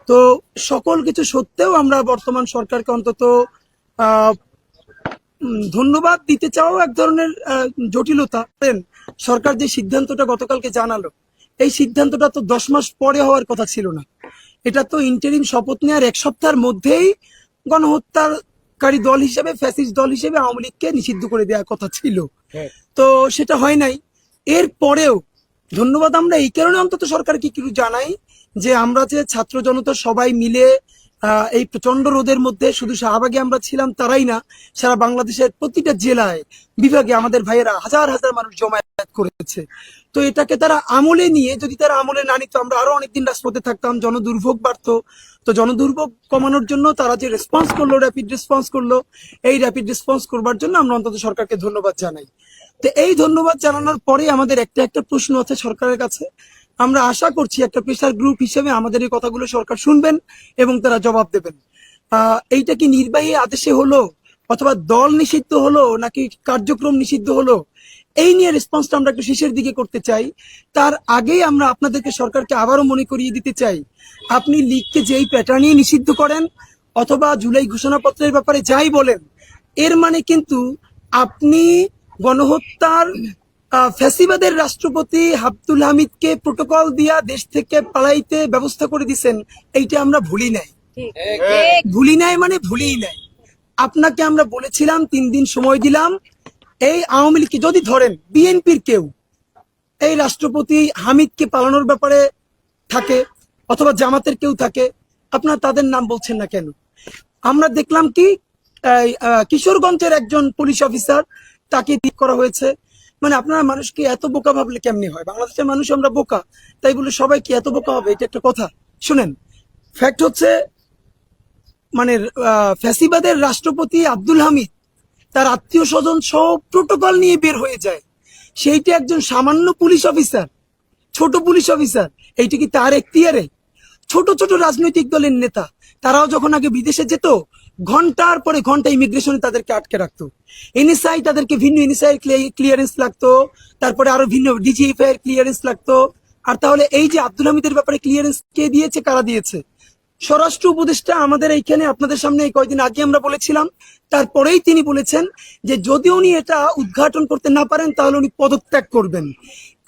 তো সকল কিছু সত্ত্বেও আমরা বর্তমান সরকারকে অন্তত আহ ধন্যবাদ দিতে চাও এক ধরনের জটিলতা। সরকার যে সিদ্ধান্তটা গতকালকে জানালো, এই সিদ্ধান্তটা তো 10 মাস পরে হওয়ার কথা ছিল না। এটা তো ইন্টারিম শপথ নেওয়ার 1 সপ্তাহের মধ্যেই গণহত্যাকারী দল হিসেবে, ফ্যাসিস্ট দল হিসেবে আওয়ামী লীগকে নিষিদ্ধ করে দেওয়ার কথা ছিল। তো সেটা হয় নাই। এর পরেও ধন্যবাদ আমরা এই কারণে অন্তত সরকারকে কিছু জানাই যে আমরা যে ছাত্র জনতা সবাই মিলে এই প্রচন্ড রোদের মধ্যে শুধু শাহবাগে আমরা ছিলাম তারাই না, সারা বাংলাদেশের প্রতিটা জেলায় বিভাগে আমাদের ভাইয়েরা হাজার হাজার মানুষ জমায়েত করেছে। তো এটাকে তারা আমলে নিয়ে, যদি তারা আমলে না নিত আমরা আরো অনেকদিন রাজপথে থাকতাম, জনদুর্ভোগ বাড়তো। তো জনদুর্ভোগ কমানোর জন্য তারা যে রেসপন্স করলো, র্যাপিড রেসপন্স করলো, এই র্যাপিড রেসপন্স করবার জন্য আমরা অন্তত সরকারকে ধন্যবাদ জানাই। তো এই ধন্যবাদ জানানোর পরে আমাদের একটা প্রশ্ন আছে সরকারের কাছে। আমরা আশা করছি একটা প্রেসার গ্রুপ হিসেবে আমাদের এই কথাগুলো সরকার শুনবেন এবং তারা জবাব দেবেন। এইটা কি নির্বাহী আদেশে হলো, অথবা দল নিষিদ্ধ হলো, নাকি কার্যক্রম নিষিদ্ধ হলো, এই নিয়ে রেসপন্সটা আমরা একটু শেষের দিকে করতে চাই। তার আগেই আমরা আপনাদেরকে সরকারকে আবারও মনে করিয়ে দিতে চাই, আপনি লীগকে যেই প্যাটার্নে নিষিদ্ধ করেন অথবা জুলাই ঘোষণাপত্রের ব্যাপারে যাই বলেন, এর মানে কিন্তু আপনি গণহত্যার ফ্যাসিবাদের রাষ্ট্রপতি আব্দুল হামিদকে প্রোটোকল দিয়া দেশ থেকে পালাইতে ব্যবস্থা করে দিচ্ছেন। এইটা আমরা ভুলি নাই। ভুলি নাই মানে ভুলিই নাই। আপনাকে আমরা বলেছিলাম 3 দিন সময় দিলাম, এই আওয়ামী লীগকে যদি ধরেন, বিএনপির কেউ এই রাষ্ট্রপতি হামিদকে পালানোর ব্যাপারে থাকে অথবা জামাতের কেউ থাকে, আপনারা তাদের নাম বলছেন না কেন? আমরা দেখলাম কি কিশোরগঞ্জের একজন পুলিশ অফিসার, তাকে ঠিক করা হয়েছে। মানে আপনারা মানুষকে এত বোকা ভাবলে কেমনি হয়? বাংলাদেশের মানুষ আমরা বোকা, তাই বলে সবাই কি এত বোকা হবে? এটা একটা কথা। শুনেন, ফ্যাক্ট হচ্ছে মানে ফ্যাসিবাদের রাষ্ট্রপতি আব্দুল হামিদ তার আত্মীয় স্বজন সব প্রোটোকল নিয়ে বের হয়ে যায়। সেইটা একজন সামান্য পুলিশ অফিসার, ছোট পুলিশ অফিসার, এইটা কি তার এখতিয়ারে? ছোট ছোট রাজনৈতিক দলের নেতা তারাও যখন আগে বিদেশে যেত, ঘন্টার পরে ঘন্টা ইমিগ্রেশনে তাদেরকে আটকে রাখতো। এনএসআই তাদেরকে ভিন্ন এনএসআই ক্লিয়ারেন্স লাগতো, তারপরে আরো ভিন্ন ডিজিএফআই এর ক্লিয়ারেন্স লাগতো। আর তাহলে এই যে আব্দুল হামিদের ব্যাপারে ক্লিয়ারেন্স কে দিয়েছে, কারা দিয়েছে? স্বরাষ্ট্র উপদেষ্টা আমাদের এইখানে আপনাদের সামনে এই কয়েকদিন আগে আমরা বলেছিলাম, তারপরেই তিনি বলেছেন যে যদি উনি এটা উদ্ঘাটন করতে না পারেন তাহলে উনি পদত্যাগ করবেন।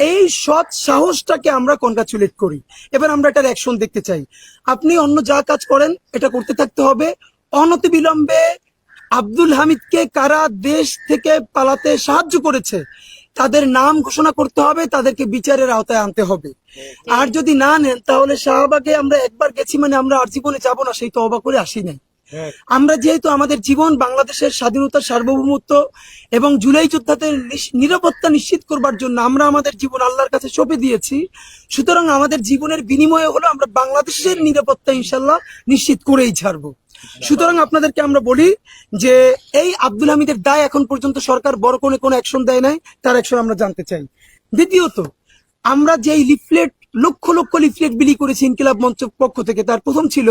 এই সৎ সাহসটাকে আমরা কনগ্রাচুলেট করি। এবার আমরা এটার অ্যাকশন দেখতে চাই। আপনি অন্য যা কাজ করেন এটা করতে থাকতে হবে। অনতিবিলম্বে আব্দুল হামিদকে কারা দেশ থেকে পালাতে সাহায্য করেছে তাদের নাম ঘোষণা করতে হবে, তাদেরকে বিচারের আওতায় আনতে হবে। আর যদি না নেন তাহলে শাহবাগে আমরা একবার গেছি মানে আমরা আর জীবনে যাবো না, সেই তওবা করে আসি নাই। আমরা যেহেতু আমাদের জীবন বাংলাদেশের স্বাধীনতার সার্বভৌমত্ব এবং জুলাই যোদ্ধাদের নিরাপত্তা নিশ্চিত করবার জন্য আমরা আমাদের জীবন আল্লাহর কাছে সঁপে দিয়েছি, সুতরাং আমাদের জীবনের বিনিময়ে হলো আমরা বাংলাদেশের নিরাপত্তা ইনশাল্লাহ নিশ্চিত করেই ছাড়বো। সুতরাং আপনাদেরকে আমরা বলি যে এই আব্দুল হামিদের দায় এখন পর্যন্ত সরকার বড় কোনো অ্যাকশন দেয় নাই, তার অ্যাকশন আমরা জানতে চাই। দ্বিতীয়ত, আমরা যেই লিফলেট, লক্ষ লক্ষ লিফলেট বিলি করেছি ইনকিলাব মঞ্চ পক্ষ থেকে, তার প্রথম ছিল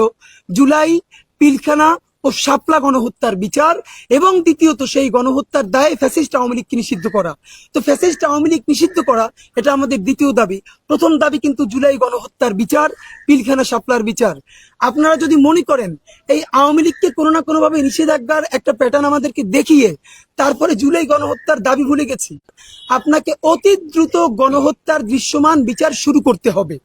জুলাই, পিলখানা ও শাপলা গণহত্যার বিচার, এবং দ্বিতীয়ত সেই গণহত্যার দায়ে ফ্যাসিস্ট আওয়ামী লীগকে নিষিদ্ধ করা। তো ফ্যাসিস্ট আওয়ামী লীগ নিষিদ্ধ করা এটা আমাদের দ্বিতীয় দাবি। প্রথম দাবি কিন্তু জুলাই গণহত্যার বিচার, পিলখানা শাপলার বিচার। আপনারা যদি মনে করেন এই আওয়ামী লীগকে কোনো না কোনো ভাবে নিষেধাজ্ঞার একটা প্যাটার্ন আমাদেরকে দেখিয়ে তারপরে জুলাই গণহত্যার দাবি ভুলে গেছি, আপনাকে অতি দ্রুত গণহত্যার দৃশ্যমান বিচার শুরু করতে হবে।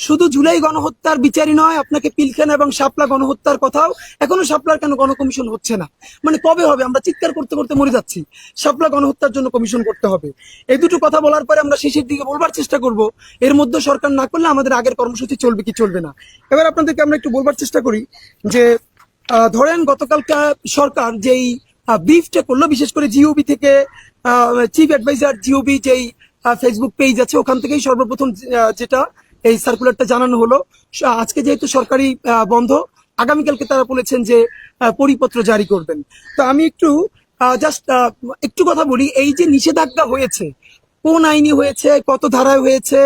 শুধু জুলাই গণহত্যার বিচারই নয়, আপনাকে পিলখানা এবং শাপলা গণহত্যার কথাও, এখনো শাপলার কেন গণকমিশন হচ্ছে না? মানে কবে হবে? আমরা চিৎকার করতে করতে মরে যাচ্ছি। শাপলা গণহত্যার জন্য কমিশন করতে হবে। এই দুটো কথা বলার পরে আমরা শেষের দিকে বলবার চেষ্টা করব, এর মধ্যে সরকার না করলে আমাদের আগের কর্মসূচি চলবে কি চলবে না। এবার আপনাদেরকে আমরা একটু বলবার চেষ্টা করি যে ধরেন গতকালকে সরকার যেই ব্রিফটা করলো, বিশেষ করে জিওবি থেকে, চিফ অ্যাডভাইজার জিওবি যেই ফেসবুক পেজ আছে ওখান থেকেই সর্বপ্রথম যেটা এই সার্কুলারটা জানানো হলো। আজকে যেহেতু সরকারি বন্ধ, আগামীকালকে তারা বলেছেন যে পরিপত্র জারি করবেন। তো আমি একটু জাস্ট একটু কথা বলি, এই যে নিষেধাজ্ঞা হয়েছে, কোন আইনে হয়েছে, কত ধারায় হয়েছে,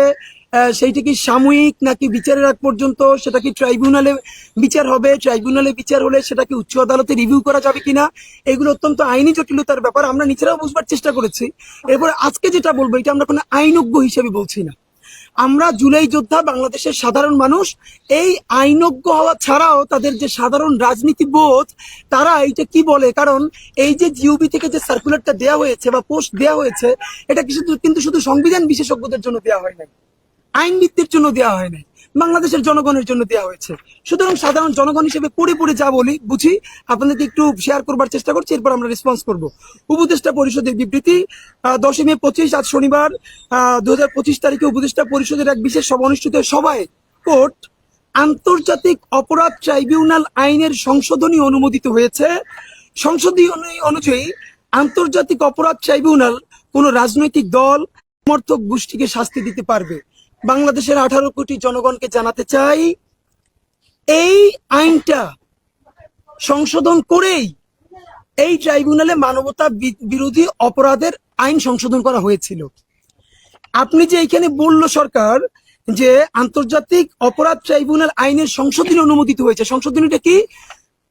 সেইটা কি সাময়িক নাকি বিচারের আগ পর্যন্ত, সেটা কি ট্রাইব্যুনালে বিচার হবে, ট্রাইব্যুনালে বিচার হলে সেটা কি উচ্চ আদালতে রিভিউ করা যাবে কিনা, এগুলো অত্যন্ত আইনি জটিলতার ব্যাপার। আমরা নিজেরাও বুঝবার চেষ্টা করেছি। এরপর আজকে যেটা বলবো এটা আমরা কোনো আইনজ্ঞ হিসেবে বলছি না, আমরা জুলাই যোদ্ধা বাংলাদেশের সাধারণ মানুষ এই আইনজ্ঞ হওয়া ছাড়াও তাদের যে সাধারণ রাজনীতিবোধ তারা এইটা কি বলে, কারণ এই যে জিওবি থেকে যে সার্কুলারটা দেওয়া হয়েছে বা পোস্ট দেওয়া হয়েছে এটা কিন্তু শুধু সংবিধান বিশেষজ্ঞদের জন্য দেওয়া হয় নাই, আইনবিদদের জন্য দেওয়া হয় নাই, বাংলাদেশের জনগণের জন্য দেওয়া হয়েছে। সুতরাং সাধারণ জনগণ হিসেবে পড়ে পড়ে যা বলি বুঝি আপনাদেরকে একটু শেয়ার করবার চেষ্টা করছি, এরপর আমরা রেসপন্স করব। উপদেষ্টা পরিষদের বিবৃতি 10 মে 25 আজ শনিবার 2025 তারিখে উপদেষ্টা পরিষদের এক বিশেষ সভা অনুষ্ঠিত সভায় কোর্ট আন্তর্জাতিক অপরাধ ট্রাইব্যুনাল আইনের সংশোধনী অনুমোদিত হয়েছে। সংশোধনী অনুযায়ী আন্তর্জাতিক অপরাধ ট্রাইব্যুনাল কোন রাজনৈতিক দল সমর্থক গোষ্ঠীকে শাস্তি দিতে পারবে। বাংলাদেশের 18 কোটি জনগণকে জানাতে চাই, এই আইনটা সংশোধন করেই এই ট্রাইব্যুনালে মানবতা বিরোধী অপরাধের আইন সংশোধন করা হয়েছিল। আপনি যে এখানে বলল সরকার যে আন্তর্জাতিক অপরাধ ট্রাইব্যুনাল আইনের সংশোধনী অনুমোদিত হয়েছে, সংশোধনীটা কি?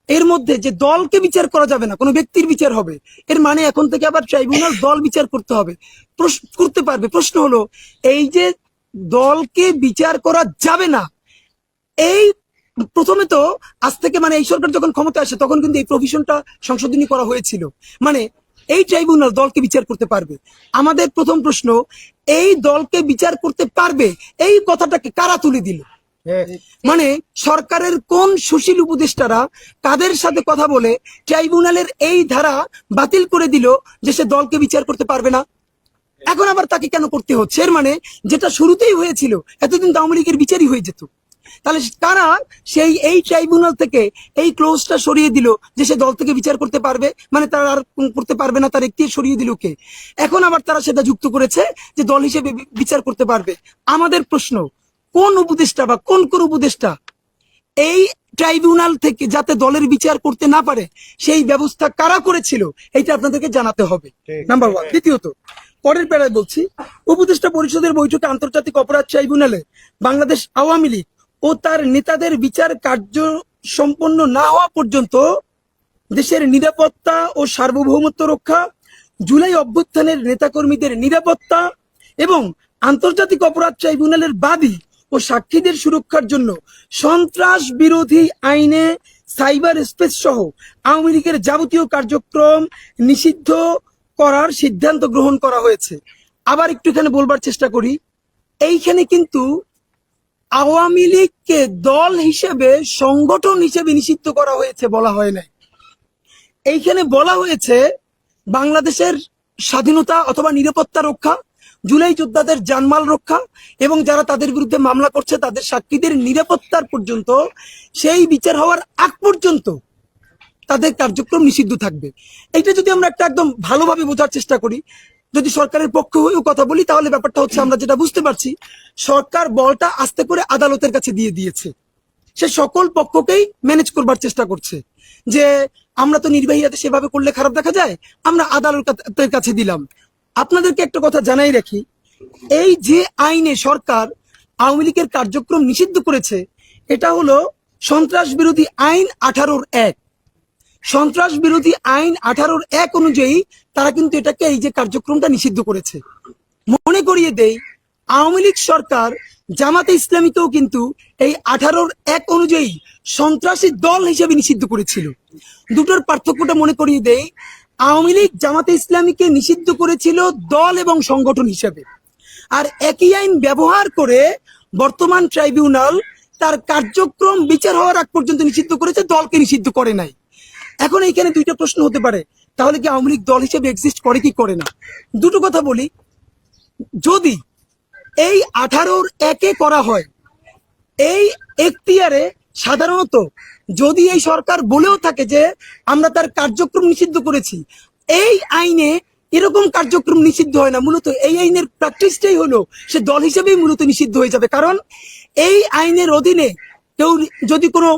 এর মধ্যে যে দলকে বিচার করা যাবে না, কোনো ব্যক্তির বিচার হবে, এর মানে এখন থেকে আবার ট্রাইব্যুনাল দল বিচার করতে হবে, করতে পারবে। প্রশ্ন হলো এই যে দলকে বিচার করা যাবে না, এই প্রথমে তো আজ থেকে মানে এই সরকার যখন ক্ষমতা আসে তখন কিন্তু এই প্রভিশনটা সংশোধনী করা হয়েছিল, মানে এই ট্রাইব্যুনাল দলকে বিচার করতে পারবে। আমাদের প্রথম প্রশ্ন, এই দলকে বিচার করতে পারবে এই কথাটাকে কারা তুলে দিল? মানে সরকারের কোন সুশীল উপদেষ্টারা কাদের সাথে কথা বলে ট্রাইব্যুনালের এই ধারা বাতিল করে দিল যে সে দলকে বিচার করতে পারবে না? এখন আবার তাকে কেন করতে হচ্ছে? এর মানে যেটা শুরুতেই হয়েছিল, এতদিন তো আওয়ামী লীগের বিচারই হয়ে যেত। তাহলে কারা সেই এই ট্রাইব্যুনাল থেকে এই ক্লোজটা সরিয়ে দিল যে সে দল থেকে বিচার করতে পারবে, মানে তারা আর করতে পারবে না, তার একটি সরিয়ে দিল কে? এখন আবার তারা সেটা যুক্ত করেছে যে দল হিসেবে বিচার করতে পারবে। আমাদের প্রশ্ন, কোন উপদেষ্টা বা কোন উপদেষ্টা এই ট্রাইব্যুনাল থেকে যাতে দলের বিচার করতে না পারে সেই ব্যবস্থা কারা করেছিল, এইটা আপনাদেরকে জানাতে হবে, নাম্বার 1। দ্বিতীয়ত, পরের প্যারায় বলছি, উপদেষ্টা পরিষদের বৈঠকে আন্তর্জাতিক অপরাধ ট্রাইব্যুনালে বাংলাদেশ আওয়ামী লীগ ও তার নেতাদের বিচার কার্য সম্পন্ন না হওয়া পর্যন্ত দেশের নিরাপত্তা ও সার্বভৌমত্ব রক্ষা, জুলাই অভ্যুত্থানের নেতাকর্মীদের নিরাপত্তা এবং আন্তর্জাতিক অপরাধ ট্রাইব্যুনালের বাদী ও সাক্ষীদের সুরক্ষার জন্য সন্ত্রাস বিরোধী আইনে সাইবার স্পেস সহ আওয়ামী লীগের যাবতীয় কার্যক্রম নিষিদ্ধ করার সিদ্ধান্ত গ্রহণ করা হয়েছে। আবার একটু এখানে বলবার চেষ্টা করি, এইখানে কিন্তু আওয়ামী লীগকে দল হিসেবে, সংগঠন হিসেবে নিষিদ্ধ করা হয়েছে বলা হয় নাই। এইখানে বলা হয়েছে বাংলাদেশের স্বাধীনতা অথবা নিরাপত্তা রক্ষা, জুলাই যোদ্ধাদের জানমাল রক্ষা এবং যারা তাদের বিরুদ্ধে মামলা করছে তাদের সাক্ষীদের নিরাপত্তার পর্যন্ত, সেই বিচার হওয়ার আগ পর্যন্ত তাদের কার্যক্রম নিষিদ্ধ থাকবে। এটা যদি আমরা একটা একদম ভালোভাবে বোঝার চেষ্টা করি, যদি সরকারের পক্ষ হয়েও কথা বলি, তাহলে ব্যাপারটা হচ্ছে আমরা যেটা বুঝতে পারছি, সরকার বলটা আস্তে করে আদালতের কাছে দিয়ে দিয়েছে। সে সকল পক্ষকেই ম্যানেজ করবার চেষ্টা করছে যে আমরা তো নির্বাহী হাতে সেভাবে করলে খারাপ দেখা যায়, আমরা আদালতের কাছে দিলাম। আপনাদেরকে একটা কথা জানাই রাখি, এই যে আইনে সরকার আওয়ামী লীগের কার্যক্রম নিষিদ্ধ করেছে এটা হলো সন্ত্রাস বিরোধী আইন 18-1। সন্ত্রাস বিরোধী আইন 18-1 অনুযায়ী তারা কিন্তু এটাকে, এই যে কার্যক্রমটা নিষিদ্ধ করেছে। মনে করিয়ে দেই, আওয়ামী লীগ সরকার জামাতে ইসলামীকেও কিন্তু এই 18-1 অনুযায়ী সন্ত্রাসী দল হিসেবে নিষিদ্ধ করেছিল। দুটোর পার্থক্যটা মনে করিয়ে দেই, আওয়ামী লীগ জামাতে ইসলামীকে নিষিদ্ধ করেছিল দল এবং সংগঠন হিসেবে, আর একই আইন ব্যবহার করে বর্তমান ট্রাইব্যুনাল তার কার্যক্রম বিচার হওয়ার আগ পর্যন্ত নিষিদ্ধ করেছে, দলকে নিষিদ্ধ করে নাই। এখন এইখানে দুইটা প্রশ্ন হতে পারে, তাহলে কি আওয়ামী লীগ দল হিসেবে এক্সিস্ট করে কি করে না? দুটো কথা বলি, যদি এই 18-1 করা হয়, এই এখতিয়ারে সাধারণত যদি এই সরকার বলেও থাকে যে আমরা তার কার্যক্রম নিষিদ্ধ করেছি, এই আইনে এরকম কার্যক্রম নিষিদ্ধ হয় না। মূলত এই আইনের প্র্যাকটিসটাই হলো সে দল হিসেবেই মূলত নিষিদ্ধ হয়ে যাবে, কারণ এই আইনের অধীনে কেউ যদি কোনো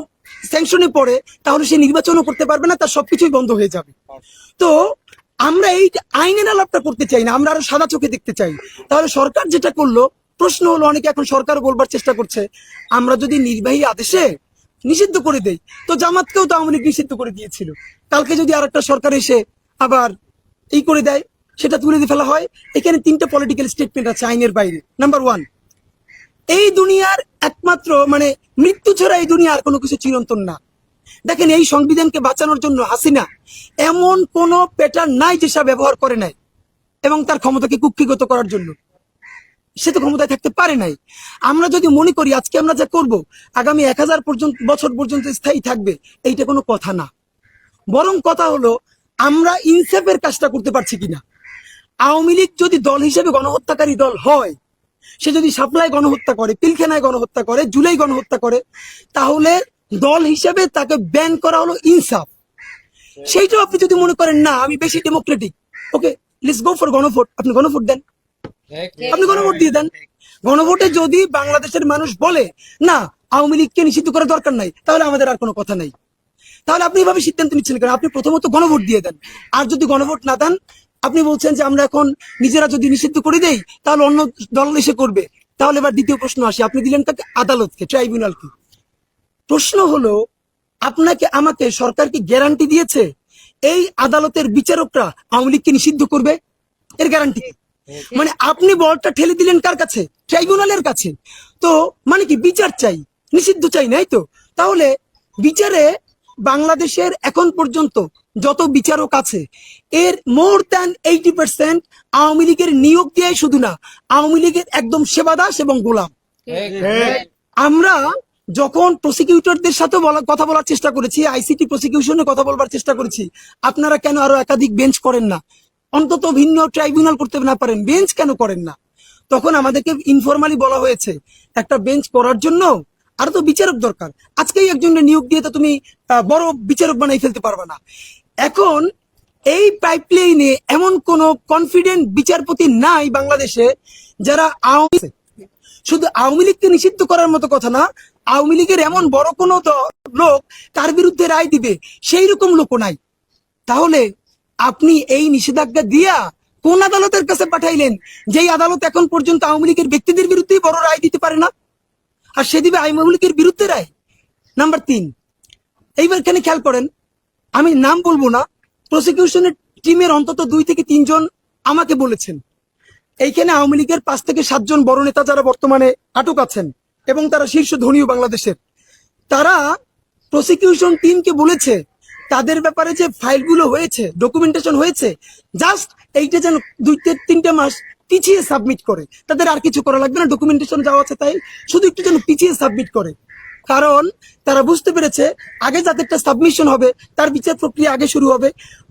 স্যাংশনে পড়ে তাহলে সে নির্বাচনও করতে পারবে না, তার সবকিছুই বন্ধ হয়ে যাবে। তো আমরা এই আইনের আলাপটা করতে চাই না, আমরা আরো সাদা চোখে দেখতে চাই। তাহলে সরকার যেটা করলো, প্রশ্ন হলো, অনেকে এখন সরকার বলবার চেষ্টা করছে আমরা যদি নির্বাহী আদেশে নিষিদ্ধ করে দেই, তো জামাতকেও তো আওয়ামী লীগ নিষিদ্ধ করে দিয়েছিল, কালকে যদি আরেকটা সরকার এসে আবার এই করে দেয়, সেটা তুলে দিয়ে ফেলা হয়। এখানে 3টা পলিটিক্যাল স্টেটমেন্ট আছে আইনের বাইরে। নাম্বার 1, এই দুনিয়ার একমাত্র মানে মৃত্যু ছাড়া এই দুনিয়ার কোনো কিছু চিরন্তন না। দেখেন, এই সংবিধানকে বাঁচানোর জন্য হাসিনা এমন কোন প্যাটার্ন নাই যে সে ব্যবহার করে নাই, এবং তার ক্ষমতাকে কুক্ষিগত করার জন্য সে তো ক্ষমতায় থাকতে পারে নাই। আমরা যদি মনে করি আজকে আমরা যা করব আগামী 1000 বছর পর্যন্ত স্থায়ী থাকবে, এইটা কোনো কথা না। বরং কথা হলো আমরা ইনসাফের কাজটা করতে পারছি কিনা। আওয়ামী লীগ যদি দল হিসেবে গণহত্যাকারী দল হয়, সে যদি সাপ্লাই গণহত্যা করে, পিলখানায় গণহত্যা করে, জুলাই গণহত্যা করে, তাহলে দল হিসেবে তাকে ব্যান করা হলো ইনসাফ। সেইটাও আপনি যদি মনে করেন না আমি বেশি Democratic, okay, let's go for গণভোট। আপনি গণভোট দেন, আপনি গণভোট দিয়ে দেন। গণভোটে যদি বাংলাদেশের মানুষ বলে না আওয়ামী লীগকে নিষিদ্ধ করার দরকার নাই, তাহলে আমাদের আর কোনো কথা নাই। তাহলে আপনি এভাবে সিদ্ধান্ত নিচ্ছেন কেন? আপনি প্রথমত গণভোট দিয়ে দেন। আর যদি গণভোট না দেন, আপনি বলছেন যে আমরা এখন নিজেরা যদি নিষিদ্ধ করে দেই তাহলে অন্য দল এসে করবে। তাহলে এবার দ্বিতীয় প্রশ্ন আসে, আপনি দিলেন তাকে আদালতকে, ট্রাইব্যুনালকে। প্রশ্ন হলো আপনাকে আমাকে সরকার কি গ্যারান্টি দিয়েছে এই আদালতের বিচারকরা আওয়ামী লীগকে নিষিদ্ধ করবে? এর গ্যারান্টি মানে আপনি বলটা ঠেলে দিলেন কার কাছে? ট্রাইব্যুনালের কাছে। তো মানে কি বিচার চাই, নিষিদ্ধ চাই নাই তো? তাহলে বিচারে বাংলাদেশের এখন পর্যন্ত যত বিচারক আছে এর মোর দ্যান 80% আওয়ামী লীগের নিয়োগ দিয়ে শুধু না, আওয়ামী লীগের একদম সেবাদাস এবং গোলাম। আমরা যখন প্রসিকিউটরদের সাথে কথা বলার চেষ্টা করেছি, আইসিটি প্রসিকিউশনে কথা বলবার চেষ্টা করেছি, আপনারা কেন আরো একাধিক বেঞ্চ করেন না, অন্তত ভিন্ন ট্রাইব্যুনাল করতে না পারেন, বেঞ্চ কেন করেন না? তখন আমাদেরকে ইনফরমালি বলা হয়েছে একটা বেঞ্চ করার জন্য আরো তো বিচারক দরকার। আজকেই একজনের নিয়োগ দিয়ে তো তুমি বড় বিচারক বানাই ফেলতে পারবে না। এখন এই পাইপলাইনে এমন কোন কনফিডেন্ট বিচারপতি নাই বাংলাদেশে যারা শুধু আওয়ামী লীগকে নিষিদ্ধ করার মতো কথা না, আওয়ামী লীগের এমন বড় কোন লোক তার বিরুদ্ধে রায় দিবে সেই রকম লোকও নাই। তাহলে আপনি এই নিষেধাজ্ঞা দিয়া কোন আদালতের কাছে পাঠাইলেন, যেই আদালত এখন পর্যন্ত আওয়ামী লীগের ব্যক্তিদের বিরুদ্ধেই বড় রায় দিতে পারে না, আর সে দিবে আওয়ামী লীগের বিরুদ্ধে রায়? নাম্বার 3, এইবার এখানে খেয়াল করেন, আমি নাম বলবো না, প্রসিকিউশনের টিমের অন্তত 2 থেকে 3 জন আমাকে বলেছেন এইখানে আওয়ামী লীগের 5 থেকে 7 জন বড় নেতা যারা বর্তমানে আটক আছেন এবং তারা শীর্ষ ধনীও বাংলাদেশের, তারা প্রসিকিউশন টিমকে বলেছে তাদের ব্যাপারে যে ফাইলগুলো হয়েছে, ডকুমেন্টেশন হয়েছে, জাস্ট এইটা যেন 2-3 মাস পিছিয়ে সাবমিট করে। তাদের আর কিছু করা লাগবে না, ডকুমেন্টেশন যাওয়া আছে তাই, শুধু একটু যেন পিছিয়ে সাবমিট করে। কারণ তারা বুঝতে পেরেছে আগে যাদেরটা সাবমিশন হবে তার বিচার প্রক্রিয়া আগে শুরু হবে।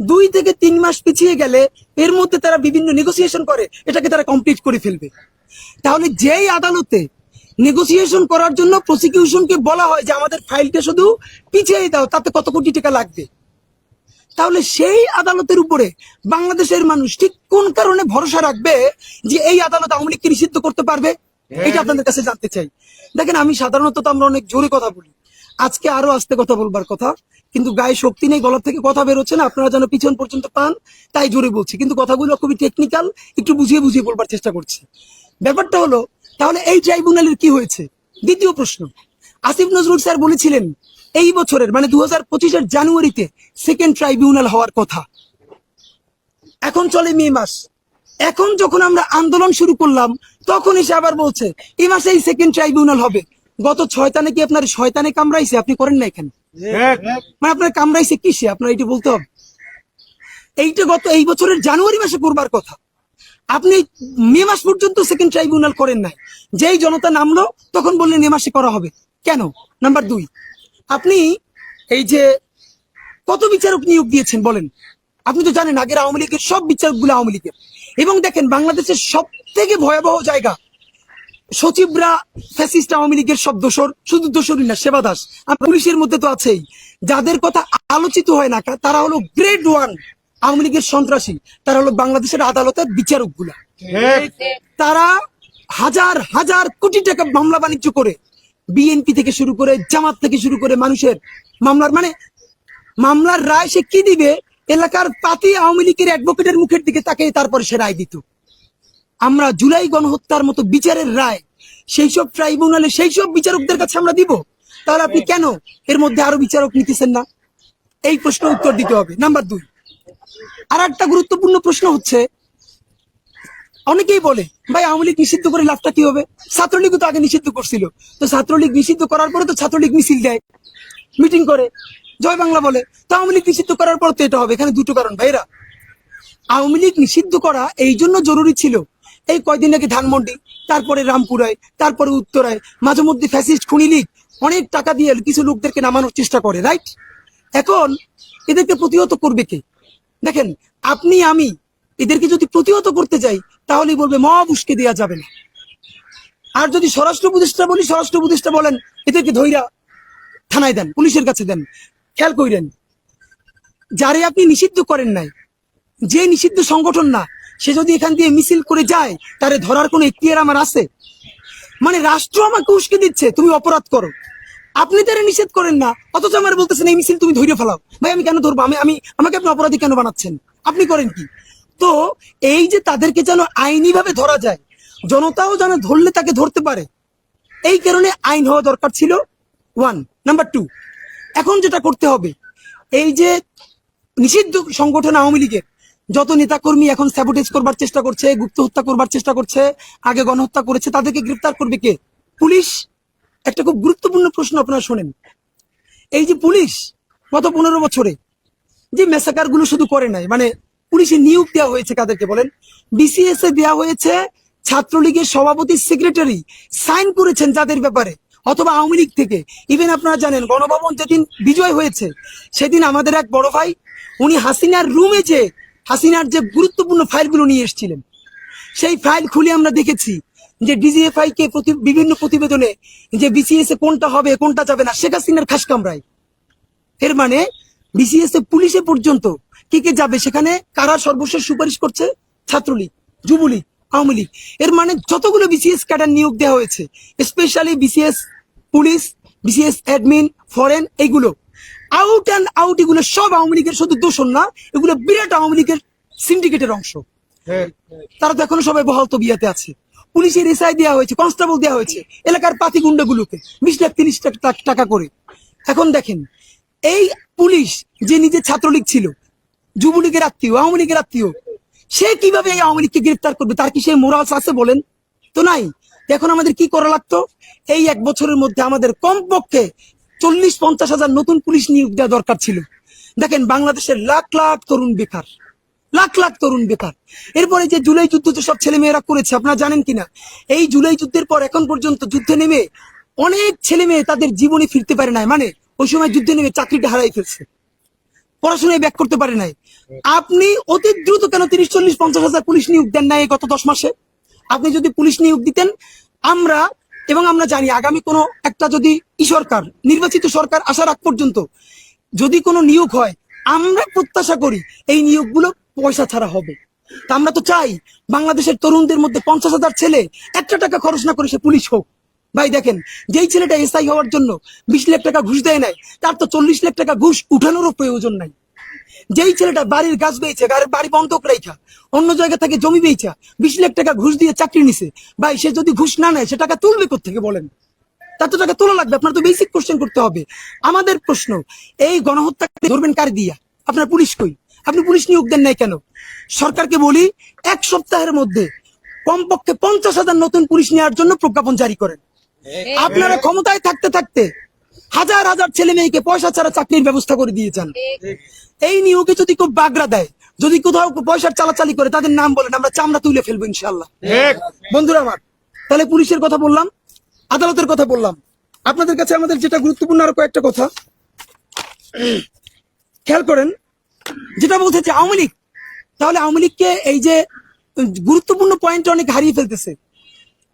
2 থেকে 3 মাস পিছিয়ে গেলে এর মধ্যে তারা বিভিন্ন নেগোসিয়েশন করে এটাকে তারা কমপ্লিট করে ফেলবে। তাহলে যেই আদালতে নেগোসিয়েশন করার জন্য প্রসিকিউশনকে বলা হয় যে আমাদের ফাইলটা শুধু পিছিয়ে দাও, তাতে কত কোটি টাকা লাগবে, তাহলে সেই আদালতের উপরে বাংলাদেশের মানুষ ঠিক কোন কারণে ভরসা রাখবে যে এই আদালত আওয়ামী লীগকে নিষিদ্ধ করতে পারবে? এটা আপনাদের কাছে জানতে চাই। দেখেন, আমি সাধারণত তো আমরা অনেক জোরে কথা বলি, আজকে আরো আস্তে কথা বলবার কথা, কিন্তু গায়ে শক্তি নেই, গলা থেকে কথা বেরোচ্ছে না, আপনারা যেন পিছন পর্যন্ত পান তাই জোরে বলছি, কিন্তু কথাগুলো খুবই টেকনিক্যাল, একটু বুঝিয়ে বুঝিয়ে বলবার চেষ্টা করছি। ব্যাপারটা হলো তাহলে এই ট্রাইব্যুনালের কি হয়েছে? দ্বিতীয় প্রশ্ন, আসিফ নজরুল স্যার বলেছিলেন এই বছরের মানে 2025-এর জানুয়ারিতে সেকেন্ড ট্রাইব্যুনাল হওয়ার কথা। এখন চলে মে মাস, এখন যখন আমরা আন্দোলন শুরু করলাম তখন এসে আবার বলছে এই মাসে এই সেকেন্ড ট্রাইব্যুনাল হবে। গত শয়তানে কি আপনার শয়তানে কামড়াইছে? আপনি করেন না এখানে, মানে আপনার কামড়াইছে কিসে? আপনার এইটা বলতে হবে। এইটা গত এই বছরের জানুয়ারি মাসে করবার কথা, আপনি মে মাস পর্যন্ত সেকেন্ড ট্রাইব্যুনাল করেন নাই। যেই জনতা নামলো তখন বললেন মে মাসে করা হবে কেন? নাম্বার 2, আপনি এই যে কত বিচারক নিয়োগ দিয়েছেন বলেন? আপনি তো জানেন আগের আওয়ামী লীগের সব বিচারকগুলো আওয়ামী লীগের। এবং দেখেন বাংলাদেশের সব থেকে ভয়াবহ জায়গা, সচিবরা ফ্যাসিস্ট আওয়ামী লীগের সব দোষর, শুধু দোষরই না সেবাদাস, পুলিশের মধ্যে তো আছেই। যাদের কথা আলোচিত হয় না তারা হলো গ্রেড 1 আওয়ামী লীগের সন্ত্রাসী, তারা হলো বাংলাদেশের আদালতের বিচারক গুলা। তারা হাজার হাজার কোটি টাকা মামলা বাণিজ্য করে, বিএনপি থেকে শুরু করে জামাত থেকে শুরু করে মানুষের মামলার রায় সে কি দিবে, এলাকার পাতি আওয়ামী লীগের অ্যাডভোকেটের মুখের দিকে তাকে তারপরে সে রায় দিত। আমরা জুলাই গণহত্যার মতো বিচারের রায় সেই সব ট্রাইব্যুনালে সেই সব বিচারকদের কাছে আমরা দিব? তাহলে আপনি কেন এর মধ্যে আরো বিচারক নিতেছেন না? এই প্রশ্ন উত্তর দিতে হবে। নাম্বার 2, আর একটা গুরুত্বপূর্ণ প্রশ্ন হচ্ছে অনেকেই বলে ভাই আওয়ামী লীগ নিষিদ্ধ করে লাভটা কি হবে? ছাত্রলীগও তো আগে নিষিদ্ধ করছিল, তো ছাত্রলীগ নিষিদ্ধ করার পরে তো ছাত্রলীগ মিছিল দেয়, মিটিং করে, জয় বাংলা বলে, তো আওয়ামী লীগ নিষিদ্ধ করার পর তো এটা হবে। এখানে দুটো কারণ ভাইরা। আওয়ামী লীগ নিষিদ্ধ করা এই জন্য জরুরি ছিল, এই কয়দিন আগে ধানমন্ডি, তারপরে রামপুরায়, তারপরে উত্তরায় মাঝে মধ্যে ফ্যাসিস্ট খুনি লীগ অনেক টাকা দিয়ে কিছু লোকদেরকে নামানোর চেষ্টা করে, রাইট? এখন এদেরকে প্রতিহত করবে কে? দেখেন, আপনি আমি এদেরকে যদি প্রতিহত করতে যাই তাহলেই বলবে মব উস্কে দেওয়া যাবে না। আর যদি স্বরাষ্ট্র উপদেষ্টা বলি, স্বরাষ্ট্র উপদেষ্টা বলেন এদেরকে ধইরা থানায় দেন, পুলিশের কাছে দেন। খেয়াল করেন, যারে আপনি নিষিদ্ধ করেন নাই, যে নিষিদ্ধ সংগঠন না, সে যদি এখান দিয়ে মিছিল করে যায়, তারে ধরার কোনো এখতিয়ার আমার আছে? মানে রাষ্ট্র আমাকে উস্কে দিচ্ছে তুমি অপরাধ করো, আপনি তারা নিষেধ করেন না, অথচ আমার বলতেছেন এই মিছিল তুমি ধৈর্য ফেলাও। ভাই আমি কেন ধরবো? আমি আমাকে আপনি অপরাধী কেন বানাচ্ছেন? আপনি করেন কি? তো এই যে তাদেরকে যেন আইনি ভাবে ধরা যায়, জনতাও যেন ধরলে তাকে ধরতে পারে, এই কারণে আইন হওয়া দরকার ছিল, ওয়ান। নাম্বার টু, এখন যেটা করতে হবে, এই যে নিষিদ্ধ সংগঠন আওয়ামী লীগের যত নেতাকর্মী এখন স্যাবোটেজ করবার চেষ্টা করছে, গুপ্ত হত্যা করবার চেষ্টা করছে, আগে গণহত্যা করেছে, তাদেরকে গ্রেফতার করবে কে? পুলিশ। একটা খুব গুরুত্বপূর্ণ প্রশ্ন আপনারা শোনেন, এই যে পুলিশ গত 15 বছরে যে মেসাকার গুলো শুধু করে নাই, মানে পুলিশে নিয়োগ দেওয়া হয়েছে কাদেরকে বলেন? বিসিএস এ দেওয়া হয়েছে ছাত্রলীগের সভাপতি, সেক্রেটারি সাইন করেছেন যাদের ব্যাপারে, অথবা আওয়ামী লীগ থেকে। ইভেন আপনারা জানেন গণভবন যেদিন বিজয় হয়েছে সেদিন আমাদের এক বড় ভাই, উনি হাসিনার রুমে যে হাসিনার যে গুরুত্বপূর্ণ ফাইলগুলো নিয়ে এসেছিলেন, সেই ফাইল খুলে আমরা দেখেছি যে ডিজিএফআই কে বিভিন্ন প্রতিবেদনে যে বিসিএস এ কোনটা হবে কোনটা যাবে না, শেখ হাসিনার খাস কামরায়। এর মানে বিসিএস এ পুলিশে পর্যন্ত কে কে যাবে সেখানে কারা সর্বশেষ সুপারিশ করছে? ছাত্রলীগ, যুবলীগ, আওয়ামী লীগ। এর মানে যতগুলো বিসিএস ক্যাডার নিয়োগ দেওয়া হয়েছে, specially BCS police, BCS admin, foreign, এইগুলো আউট অ্যান্ড আউট, এগুলো সব আওয়ামী লীগের শুধু দোষণ না, এগুলো বিরাট আওয়ামী লীগের সিন্ডিকেটের অংশ। তারা তো এখনো সবাই বহাল তবিয়াতে আছে। পুলিশের এসআই দেওয়া হয়েছে, কনস্টেবল দেওয়া হয়েছে এলাকার পাতি গুন্ডাগুলোকে 20 লাখ 30 লাখ টাকা করে। এখন দেখেন, এই পুলিশ যে নিজে ছাত্রলীগ ছিল, যুবলীগের আত্মীয়, আওয়ামী লীগের আত্মীয়, সে কিভাবে এই আওয়ামী লীগকে গ্রেফতার করবে? তার কি সেই মোরালস আছে বলেন? তো নাই। এখন আমাদের কি করা লাগতো? এই 1 বছরের মধ্যে আমাদের কমপক্ষে 40-50 হাজার নতুন পুলিশ নিয়োগ দেওয়া দরকার ছিল। দেখেন বাংলাদেশের লাখ লাখ তরুণ বেকার, লাখ লাখ তরুণ বেকার। এরপরে যে জুলাই যুদ্ধ যে সব ছেলে মেয়েরা করেছে, আপনারা জানেন কিনা, এই জুলাই যুদ্ধের পর এখন পর্যন্ত যুদ্ধে নেমে অনেক ছেলে মেয়ে তাদের জীবনে ফিরতে পারে নাই, মানে ওই সময় যুদ্ধে নেমে চাকরিটা হারাই ফেলছে, পড়াশোনায় ব্যাক করতে পারে নাই। আপনি অতি দ্রুত কেন 30-40-50 হাজার পুলিশ নিয়োগ দেন নাই গত 10 মাসে? আপনি যদি পুলিশ নিয়োগ দিতেন, আমরা আমরা জানি আগামী কোনো একটা যদি সরকার, নির্বাচিত সরকার আসার আগ পর্যন্ত যদি কোনো নিয়োগ হয়, আমরা প্রত্যাশা করি এই নিয়োগগুলো পয়সা ছাড়া হবে। তা আমরা তো চাই বাংলাদেশের তরুণদের মধ্যে 50 হাজার ছেলে 1 টাকা খরচ না করে সে পুলিশ হোক। ভাই দেখেন, যেই ছেলেটা এসআই হওয়ার জন্য 20 লাখ টাকা ঘুষ দেয় নাই, তার তো 40 লাখ টাকা ঘুষ উঠানোরও প্রয়োজন নাই। যেই ছেলেটা বাড়ির গাছ বেচে, বাড়ি বন্ধক রেখা অন্য জায়গা থেকে জমি বেচা 20 লাখ টাকা ঘুষ দিয়ে চাকরি নিছে, ভাই সে যদি ঘুষ না নেয় সে টাকা তুলবে কোত্থেকে বলেন? তার তো টাকা তোলা লাগবে। আপনার তো বেসিক কোশ্চেন করতে হবে। আমাদের প্রশ্ন, এই গণহত্যা ধরবেন কার দিয়া? আপনার পুলিশ কই? আপনি পুলিশ নিয়োগ দেন নাই কেন? সরকারকে বলি 1 সপ্তাহের মধ্যে কমপক্ষে 50 হাজার নতুন পুলিশ নেওয়ার জন্য প্রজ্ঞাপন জারি করেন। আপনারা ক্ষমতায় থাকতে থাকতে হাজার হাজার ছেলে মেয়েকে পয়সা ছাড়া চাকরির ব্যবস্থা করে দিয়েছেন। এই নিয়োগে যদি কেউ বাগড়া দেয়, যদি কোথাও পয়সার চালাচালি করে, তাদের নাম বলেন, আমরা চামড়া তুলে ফেলবো ইনশাল্লাহ। বন্ধুরা আমার, তাহলে পুলিশের কথা বললাম, আদালতের কথা বললাম, আপনাদের কাছে আমাদের যেটা গুরুত্বপূর্ণ আরো কয়েকটা কথা খেয়াল করেন। যেটা বলতে যে আওয়ামী লীগ, তাহলে আওয়ামী লীগকে এই যে গুরুত্বপূর্ণ পয়েন্ট অনেক হারিয়ে ফেলতেছে।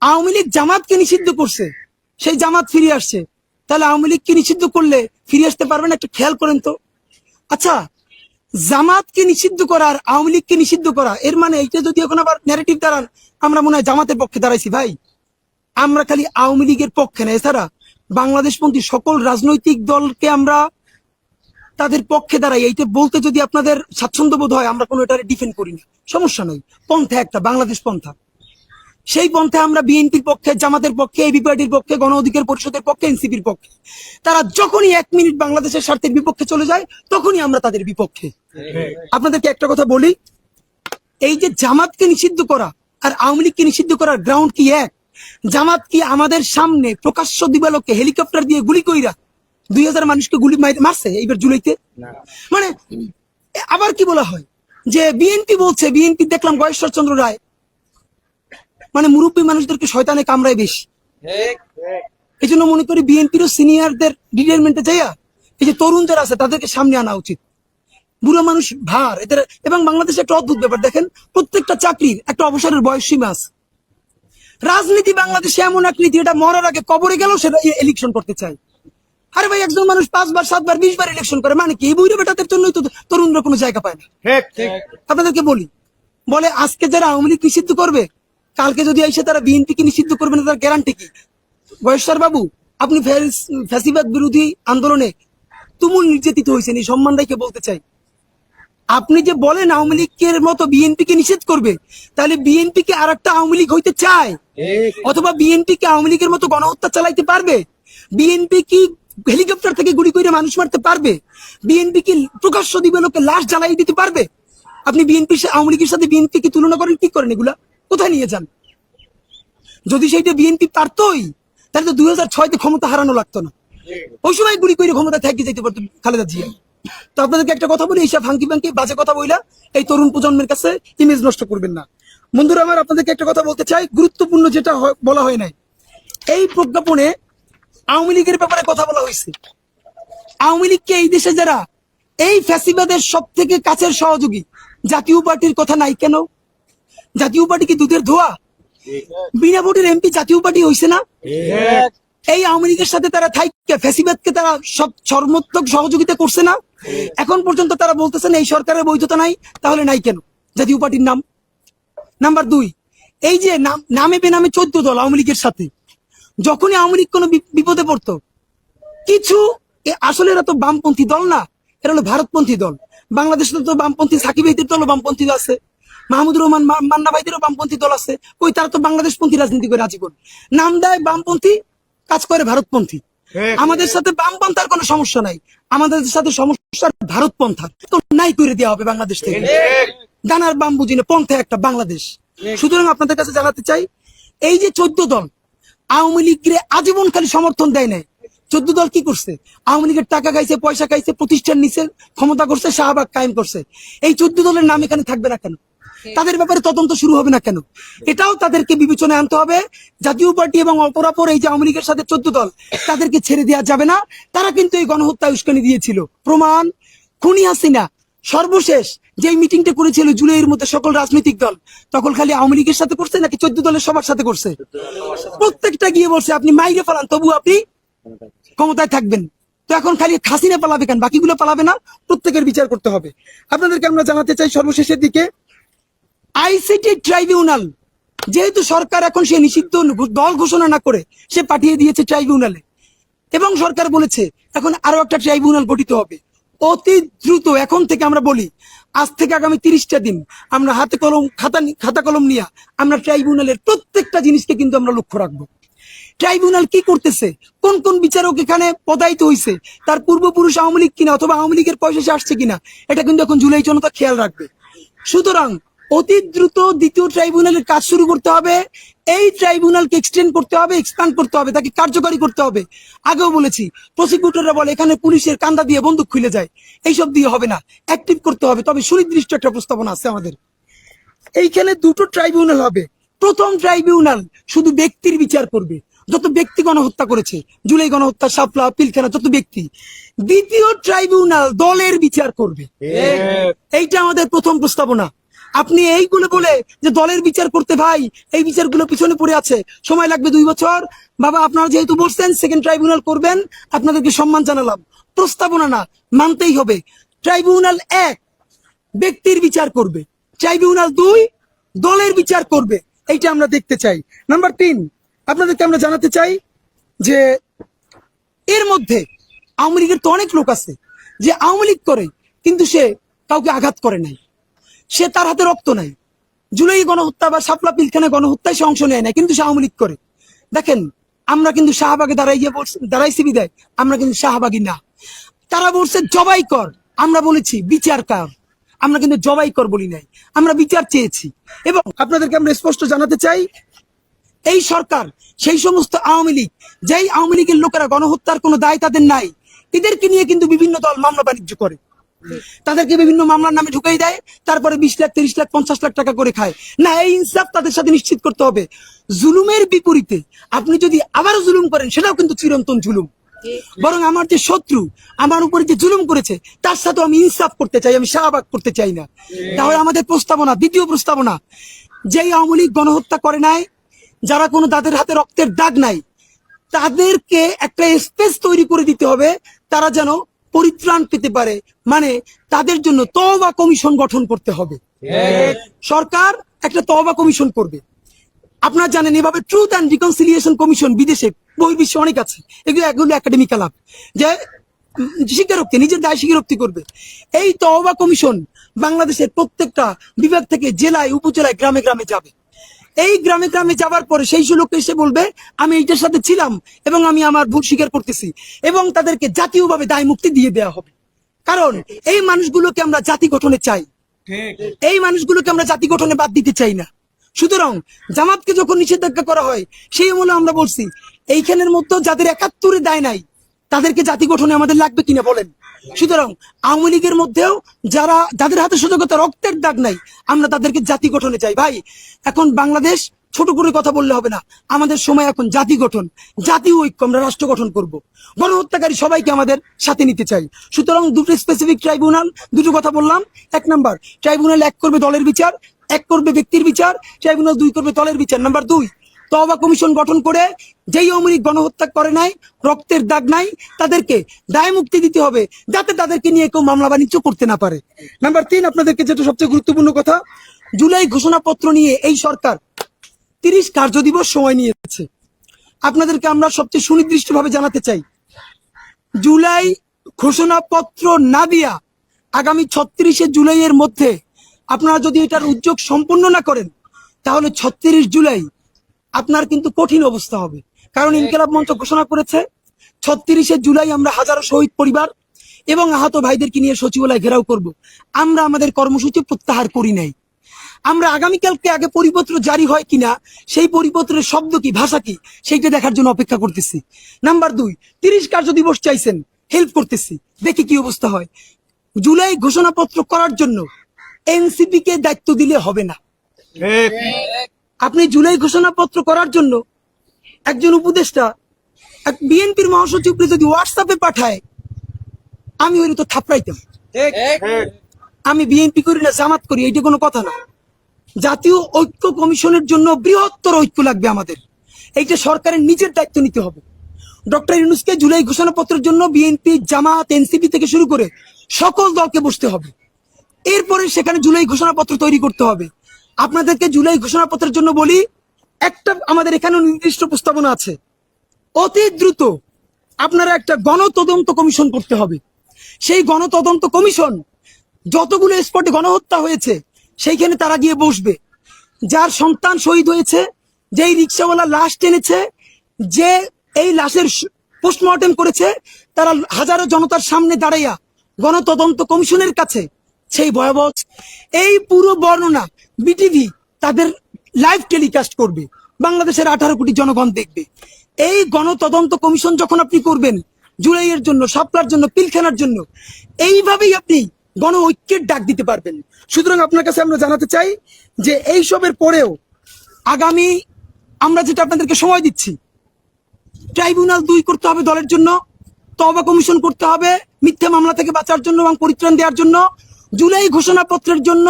আওয়ামী লীগ জামাতকে নিষিদ্ধ করছে, সেই জামাত ফিরে আসছে, তাহলে আওয়ামী লীগকে নিষিদ্ধ করলে ফিরে আসতে পারবে না? একটু খেয়াল করেন তো। আচ্ছা, জামাতকে নিষিদ্ধ করা আর আওয়ামী লীগকে নিষিদ্ধ করা, এর মানে এইটা যদি এখন আবার ন্যারেটিভ দাঁড়ান আমরা মনে হয় জামাতের পক্ষে দাঁড়াইছি। ভাই আমরা খালি আওয়ামী লীগের পক্ষে না, এছাড়া বাংলাদেশপন্থী সকল রাজনৈতিক দলকে আমরা তাদের পক্ষে দাঁড়াই। এইটা বলতে যদি আপনাদের স্বাচ্ছন্দ্য বোধ হয়, আমরা কোনো এটারে ডিফেন্ড করি না, সমস্যা নাই। পন্থা একটা, বাংলাদেশ পন্থা, সেই পন্থা আমরা বিএনপির পক্ষে, জামাতের পক্ষে, এবি পার্টির পক্ষে, গণ অধিকার পরিষদের পক্ষে, এনসিপির পক্ষে। তারা যখনই 1 মিনিট বাংলাদেশের স্বার্থের বিপক্ষে চলে যায়, তখনই আমরা তাদের বিপক্ষে। আপনাদেরকে একটা কথা বলি, এই যে জামাতকে নিষিদ্ধ করা, আর আওয়ামী লীগকে নিষিদ্ধ করার গ্রাউন্ড কি এক? জামাত কি আমাদের সামনে প্রকাশ্য দিবালোকে হেলিকপ্টার দিয়ে গুলি কইরা 2000 মানুষকে গুলি মারছে এইবার জুলাইতে? মানে আবার কি বলা হয় যে বিএনপি বলছে, বিএনপি দেখলাম গয়েশ্বর চন্দ্র রায় মানে মুরব্বী মানুষদেরকে শয়তানে কামড়ায় বেশি। এই জন্য মনে করি বিএনপিরও সিনিয়রদের রিটায়ারমেন্টে যাইয়া এই যে তরুণ যারা আছে তাদেরকে সামনে আনা উচিত। বুড়ো মানুষ ভার এদের। এবং বাংলাদেশে একটা অদ্ভুত ব্যাপার দেখেন, প্রত্যেকটা চাকরির একটা অবসরের বয়স সীমা আছে। রাজনীতি বাংলাদেশে এমন এক নীতি, এটা মরার আগে কবরে গেলেও সেটা ইলেকশন করতে চায়। আরে ভাই, একজন মানুষ 5 বার 7 বার 20 বার ইলেকশন করে, মানে কি? এই বুড়ো বেটাদের জন্যই তো তরুণরা কোনো জায়গা পায় না। আপনাদেরকে বলি, বলে আজকে যারা আওয়ামী লীগ নিষিদ্ধ করবে, কালকে যদি এসে তারা বিএনপি কে নিষিদ্ধ করবে না, তার গ্যারান্টি কি? বয়েশ্বর বাবু, আপনি ফ্যাসিবাদ বিরোধী আন্দোলনে তুমুল নির্যাতিত হয়েছেন, এই সম্মান রেখে বলতে চাই। আপনি যে বলেন আওয়ামী লীগের মতো বিএনপি কে নিষেধ করবে, তাহলে বিএনপি কে আর একটা আওয়ামী লীগ হইতে চায়? অথবা বিএনপি কে আওয়ামী লীগের মতো গণহত্যা চালাইতে পারবে? বিএনপি কি হেলিকপ্টার থেকে গুলি করে মানুষ মারতে পারবে? বিএনপি কি প্রকাশ্য দিবালোকে লাশ জ্বালাই দিতে পারবে? আপনি বিএনপি আওয়ামী লীগের সাথে বিএনপি কি তুলনা করেন? কি করেন? এগুলা কোথায় নিয়ে যান? যদি সেইটা বিএনপি পারতই, তাহলে তো 2006-তে ক্ষমতা হারানো লাগতো না। ওই সময় গুলি করে ক্ষমতা থেকে যেতে পারতো খালেদা জিয়া। তো আপনাদেরকে একটা কথা বলি, এইসব ফাঙ্কি ফাঙ্কি বাজে কথা বইলা এই তরুণ প্রজন্মের কাছে ইমেজ নষ্ট করবেন না। বন্ধুরা আমার, আপনাদেরকে একটা কথা বলতে চাই, গুরুত্বপূর্ণ যেটা বলা হয় নাই, এই প্রজ্ঞাপনে আওয়ামী লীগের ব্যাপারে কথা বলা হয়েছে। আওয়ামী লীগকে এই দেশে যারা এই ফ্যাসিবাদের সব থেকে কাছের সহযোগী, জাতীয় পার্টির কথা নাই কেন? জাতীয় পার্টি কি দুধের ধোয়া? বিনা ভোটের এমপি জাতীয় পার্টি হইছে না? এই আওয়ামী লীগের সাথে তারা থাইকে ফ্যাসিবাদকে তারা সব সর্বোত্তক সহযোগিতা করছে না? এখন পর্যন্ত তারা বলতেছেন এই সরকারের বৈধতা নাই, তাহলে নাই কেন জাতীয় পার্টির নাম? নাম্বার 2, এই যে নামে বেনামে 14 দল আওয়ামী লীগের সাথে, যখনই আওয়ামী লীগ কোনো বিপদে পড়তো, কিছু আসলে এরা তো বামপন্থী দল না, এরা হলো ভারতপন্থী দল। বাংলাদেশে তো বামপন্থী সাকিব ভাইদের দলও বামপন্থী আছে, মাহমুদুর রহমান মান্না ভাইদেরও বামপন্থী দল আছে। কই, তারা তো বাংলাদেশপন্থী রাজনীতি করে আজীবন। নাম দেয় বামপন্থী, কাজ করে ভারতপন্থী। আমাদের সাথে বামপন্থার কোনো সমস্যা নাই, আমাদের সাথে সমস্যা ভারতপন্থা। তো নাই করে দেওয়া হবে বাংলাদেশ থেকে। দানার বাম বুঝি না, পন্থা একটা বাংলাদেশ। সুতরাং আপনাদের কাছে জানাতে চাই, এই যে 14 দল আওয়ামী লীগের আজীবন খালি সমর্থন দেয় নাই, 14 দল কি করছে? আওয়ামী লীগের টাকা খাইছে, পয়সা খাইছে, প্রতিষ্ঠান নিচে ক্ষমতা করছে, শাহবাগ কায়েম করছে। এই 14 দলের নাম এখানে থাকবে না কেন? তাদের ব্যাপারে তদন্ত শুরু হবে না কেন? এটাও তাদেরকে বিবেচনায় আনতে হবে। জাতীয় পার্টি এবং অপরাপর এই যে আওয়ামী লীগের সাথে 14 দল, তাদেরকে ছেড়ে দেওয়া যাবে না। তারা কিন্তু এই গণহত্যা উস্কানি দিয়েছিল। প্রমাণ, খুনি হাসিনা সর্বশেষ যে মিটিংটা করেছিল জুলাইয়ের মধ্যে সকল রাজনৈতিক দল, তখন খালি আওয়ামী লীগের সাথে করছে নাকি 14 দলের সবার সাথে করছে? প্রত্যেকটা গিয়ে বলছে আপনি মাইরে ফেলান, তবু আপনি ক্ষমতায় থাকবেন। তো এখন খালি হাসিনা পালাবে কেন? বাকিগুলো পালাবে না? প্রত্যেকের বিচার করতে হবে। আপনাদেরকে আমরা জানাতে চাই সর্বশেষের দিকে, আইসিটি ট্রাইব্যুনাল, যেহেতু সরকার এখন সে নিষিদ্ধ দল ঘোষণা না করে সে পাঠিয়ে দিয়েছে ট্রাইব্যুনালে, এবং সরকার বলেছে এখন আরো একটা ট্রাইব্যুনাল গঠিত হবে অতি দ্রুত। এখন থেকে আমরা বলি, আজ থেকে আগামী 30টা দিন আমরা হাতে কলম খাতা কলম নিয়ে আমরা ট্রাইব্যুনালের প্রত্যেকটা জিনিসকে কিন্তু আমরা লক্ষ্য রাখবো। ট্রাইব্যুনাল কি করতেছে, কোন কোন বিচারক এখানে পদায়িত হয়েছে, তার পূর্বপুরুষ আওয়ামী লীগ কিনা অথবা আওয়ামী লীগের পয়সা আসছে কিনা, এটা কিন্তু এখন জুলাই জনতা খেয়াল রাখবে। সুতরাং অতি দ্রুত দ্বিতীয় ট্রাইব্যুনালের কাজ শুরু করতে হবে। এই ট্রাইব্যুনালকে এক্সটেন্ড করতে হবে, এক্সপ্যান্ড করতে হবে, তাকে কার্যকরী করতে হবে। আগেও বলেছি, প্রসিকিউটররা বলে এখানে পুলিশের কান্দা দিয়ে বন্দুক খুলে যায়, এইসব দিয়ে হবে না, অ্যাক্টিভ করতে হবে। তবে সুনির্দিষ্ট একটা প্রস্তাবনা আছে আমাদের। এইখানে দুটো ট্রাইব্যুনাল হবে। প্রথম ট্রাইব্যুনাল শুধু ব্যক্তির বিচার করবে, যত ব্যক্তি গণহত্যা করেছে, জুলাই গণহত্যা, শাপলা, পিলখানা, যত ব্যক্তি। দ্বিতীয় ট্রাইব্যুনাল দলের বিচার করবে। এইটা আমাদের প্রথম প্রস্তাবনা। আপনি এইগুলো বলে যে দলের বিচার করতে, ভাই এই বিচারগুলো পিছনে পড়ে আছে, সময় লাগবে 2 বছর। বাবা, আপনারা যেহেতু বলছেন সেকেন্ড ট্রাইব্যুনাল করবেন, আপনাদেরকে সম্মান জানালাম। প্রস্তাবনা না, মানতেই হবে। ট্রাইব্যুনাল 1 ব্যক্তির বিচার করবে, ট্রাইব্যুনাল 2 দলের বিচার করবে। এইটা আমরা দেখতে চাই। নাম্বার 3, আপনাদেরকে আমরা জানাতে চাই যে এর মধ্যে আওয়ামী লীগের তো অনেক লোক আছে যে আওয়ামী লীগ করে কিন্তু সে কাউকে আঘাত করে নাই, সে তার হাতে রক্ত নাই, জুলাই গণহত্যা বা শাপলা পিলখানা গণহত্যায় সে অংশ নেয় না, কিন্তু সে আওয়ামী লীগ করে। দেখেন, আমরা কিন্তু শাহবাগে দাঁড়াইছি বিদায় আমরা কিন্তু শাহবাগী না। তারা বলছে জবাই কর, আমরা বলেছি বিচার কর। আমরা কিন্তু জবাই কর বলি নাই, আমরা বিচার চেয়েছি। এবং আপনাদেরকে আমরা স্পষ্ট জানাতে চাই, এই সরকার সেই সমস্ত আওয়ামী লীগ, যেই আওয়ামী লীগের লোকেরা গণহত্যার কোনো দায় তাদের নাই, এদেরকে নিয়ে কিন্তু বিভিন্ন দল মামলা বাণিজ্য করে, তাদেরকে বিভিন্ন মামলার নামে ঢুকাই দেয়, তারপরে 20 লাখ 30 লাখ 50 লাখ টাকা করে খায়। না, এই ইনসাফ তাদের সাথে নিশ্চিত করতে হবে। জুলুমের বিপরীতে আপনি যদি আবারও জুলুম করেন, সেটাও কিন্তু চিরন্তন জুলুম। বরং আমার যে শত্রু আমার উপরে যে জুলুম করেছে, তার সাথে আমি ইনসাফ করতে চাই, আমি শাহবাগ করতে চাই না। তাহলে আমাদের প্রস্তাবনা, দ্বিতীয় প্রস্তাবনা, যেই আওয়ামী লীগ গণহত্যা করে নাই, যারা কোনো তাদের হাতে রক্তের দাগ নাই, তাদেরকে একটা স্পেস তৈরি করে দিতে হবে, তারা যেন পরিত্রাণ পেতে পারে। মানে তাদের জন্য তওবা কমিশন গঠন করতে হবে। সরকার একটা তওবা কমিশন করবে। আপনারা জানেন, এভাবে ট্রুথ অ্যান্ড রিকনসিলিয়েশন কমিশন বিদেশে বহির্বিশ্বে অনেক আছে। এগুলো একাডেমিক আলাপ, যে স্বীকারোক্তি, নিজের দায় স্বীকারোক্তি করবে। এই তওবা কমিশন বাংলাদেশের প্রত্যেকটা বিভাগ থেকে জেলায়, উপজেলায়, গ্রামে গ্রামে যাবে। এই গ্রামে গ্রামে যাবার পরে সেই লোক এসে বলবে, আমি এইটার সাথে ছিলাম এবং আমি আমার ভুল স্বীকার করতেছি, এবং তাদেরকে জাতীয়ভাবে দায় মুক্তি দিয়ে দেওয়া হবে। কারণ এই মানুষগুলোকে আমরা জাতি গঠনে চাই, এই মানুষগুলোকে আমরা জাতি গঠনে বাদ দিতে চাই না। সুতরাং জামাতকে যখন নিষেধাজ্ঞা করা হয়, সেই আমলে আমরা বলছি, এইখানের মধ্যে যাদের 71-এর দায় নাই, তাদেরকে জাতি গঠনে আমাদের লাগবে কিনা বলেন। সুতরাং আওয়ামী লীগের মধ্যেও যাদের হাতে সুযোগ্যতা রক্তের দাগ নাই, আমরা তাদেরকে জাতি গঠনে চাই। ভাই, এখন বাংলাদেশ ছোট করে কথা বললে হবে না, আমাদের সময় এখন জাতি গঠন, জাতীয় ঐক্য, আমরা রাষ্ট্র গঠন করব। গণহত্যাকারী সবাইকে আমাদের সাথে নিতে চাই। সুতরাং দুটো স্পেসিফিক ট্রাইব্যুনাল, দুটো কথা বললাম। 1 নাম্বার, ট্রাইব্যুনাল 1 করবে দলের বিচার, 1 করবে ব্যক্তির বিচার, ট্রাইব্যুনাল 2 করবে দলের বিচার। নাম্বার 2, তওবা কমিশন গঠন করে যেই আওয়ামী লীগ গণহত্যা করে নাই, রক্তের দাগ নাই, তাদেরকে দায় মুক্তি দিতে হবে, যাতে তাদেরকে নিয়ে কেউ মামলা বাণিজ্য করতে না পারে। নাম্বার 3, আপনাদেরকে যেটা সবচেয়ে গুরুত্বপূর্ণ কথা, জুলাই ঘোষণাপত্র নিয়ে এই সরকার 30 কার্যদিবস সময় নিয়েছে। আপনাদেরকে আমরা সবচেয়ে সুনির্দিষ্টভাবে জানাতে চাই, জুলাই ঘোষণাপত্র না দিয়া আগামী 36শে জুলাইয়ের মধ্যে আপনারা যদি এটার উদ্যোগ সম্পূর্ণ না করেন, তাহলে 36 জুলাই আপনার কিন্তু কঠিন অবস্থা হবে। কারণ ইনকিলাব মঞ্চ ঘোষণা করেছে 36শে জুলাই আমরা হাজারো শহীদ পরিবার এবং আহত ভাইদেরকে নিয়ে সচিবালয় ঘেরাও করব। আমরা আমাদের কর্মসূচি প্রত্যাহার করি নাই। আমরা আগামীকালকে আগে পরিপত্র জারি হয় কিনা, সেই পরিপত্রের শব্দ কি, ভাষা কি, সেইটা দেখার জন্য অপেক্ষা করতেছি। নাম্বার 2, 30 কার্যদিবস চাইছেন, হেল্প করতেছি, দেখি কি অবস্থা হয়। জুলাই ঘোষণাপত্র করার জন্য এনসিপি কে দায়িত্ব দিলে হবে না। আপনি জুলাই ঘোষণাপত্র করার জন্য একজন উপদেষ্টা, এক বিএনপির মহাসচিবকে যদি হোয়াটসঅ্যাপে পাঠায়, আমি ওই তো থাপড়াইতাম। আমি বিএনপি করি না, জামাত করি, এইটা কোনো কথা না। জাতীয় ঐক্য কমিশনের জন্য বৃহত্তর ঐক্য লাগবে আমাদের, এইটা সরকারের নিজের দায়িত্ব নিতে হবে। ডক্টর ইউনূসকে জুলাই ঘোষণাপত্রের জন্য বিএনপি, জামাত, এনসিপি থেকে শুরু করে সকল দলকে বসতে হবে। এরপরে সেখানে জুলাই ঘোষণাপত্র তৈরি করতে হবে। আপনাদেরকে জুলাই ঘোষণাপত্রের জন্য বলি, একটা আমাদের এখানে নির্দিষ্ট প্রস্তাবনা আছে, অতি দ্রুত আপনারা একটা গণতদন্ত কমিশন করতে হবে। সেই গণতদন্ত কমিশন যতগুলো স্পটে গণহত্যা হয়েছে সেইখানে তারা গিয়ে বসবে। যার সন্তান শহীদ হয়েছে, যেই রিক্সাওয়ালা লাশ টেনেছে, যে এই লাশের পোস্টমর্টেম করেছে, তারা হাজারো জনতার সামনে দাঁড়াইয়া গণতদন্ত কমিশনের কাছে সেই ভয়াবহ এই পুরো বর্ণনা বিটিভি তাদের লাইভ টেলিকাস্ট করবে, বাংলাদেশের 18 কোটি জনগণ দেখবে। এই গণতদন্ত কমিশন যখন আপনি করবেন, জুলাইয়ের জন্য, শাপলার জন্য, পিলখানার জন্য, এইভাবেই আপনি গণ ঐক্যের ডাক দিতে পারবেন। সুতরাং আপনার কাছে আমরা জানাতে চাই যে এইসবের পরেও আগামী আমরা যেটা আপনাদেরকে সময় দিচ্ছি, ট্রাইব্যুনাল 2 করতে হবে দলের জন্য, তওবা কমিশন করতে হবে মিথ্যা মামলা থেকে বাঁচার জন্য এবং পরিত্রাণ দেওয়ার জন্য, জুলাই ঘোষণাপত্রের জন্য